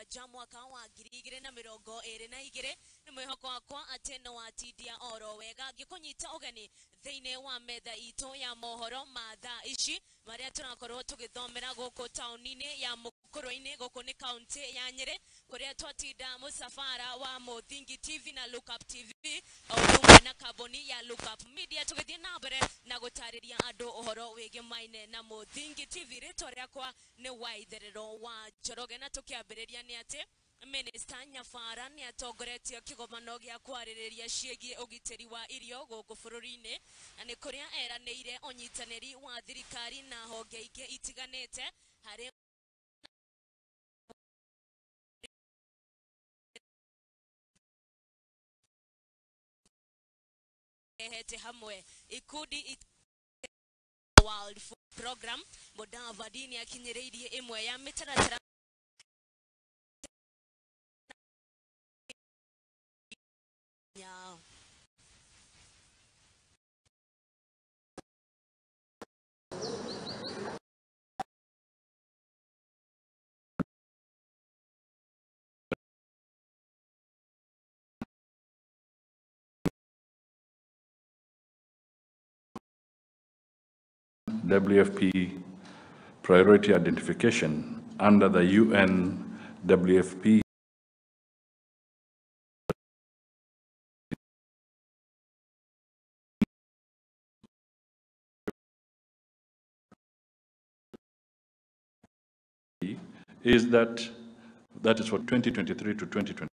moja mwaka wa 2022 ni mwihoko wakwa ateno watidia oro wega ngikunyita ugeni thiine wa metha ito ya mohoro ma thaa ici maria turakorwo tugithomera guku taunini ya bururi-ini guku ni kaunti ya Nyeri kuria twatinda musafara wa Muthingi TV na Look Up TV o na kaboni ya Look Up Media tugithie na mbere na gutariria andu uhoro wigi maine na Muthingi TV ritwa riakwa ni waitherero wa Njoroge na tukiambiriria ni ati Minista Nyabara ni atongoretie Kigomano gia Kwaririria ciigie ugitiri wa Irio guku bururi-ini na ni kuria eraniire unyitaniri wa thiriakri na honge ingi itganite hari hete hamwe ikundi World Food Program Mudavadini akinyiriirie imwe ya mitaratara WFP priority identification under the UN WFP is that is for 2023 to 2020.